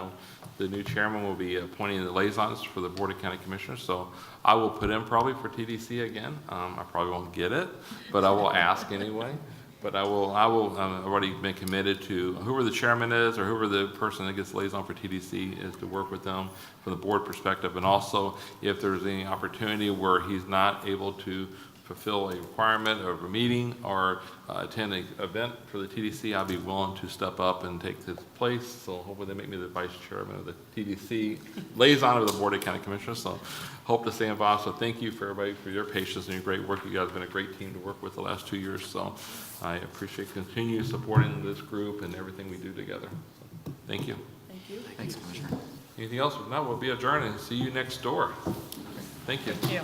B: the new chairman will be appointing the liaisons for the Board of County Commissioners. So I will put in probably for TDC again. I probably won't get it, but I will ask anyway. But I've already been committed to whoever the chairman is, or whoever the person that gets liaison for TDC is, to work with them from the board perspective. And also, if there's any opportunity where he's not able to fulfill a requirement of a meeting or attend an event for the TDC, I'll be willing to step up and take his place. So hopefully they make me the vice chairman of the TDC, liaison of the Board of County Commissioners. So hope to stay involved. So thank you for everybody for your patience and your great work. You guys have been a great team to work with the last 2 years. So I appreciate continue supporting this group and everything we do together. So, thank you.
F: Thank you.
N: Thanks, Commissioner.
B: Anything else? If not, we'll be adjourned and see you next door. Thank you.
A: Thank you.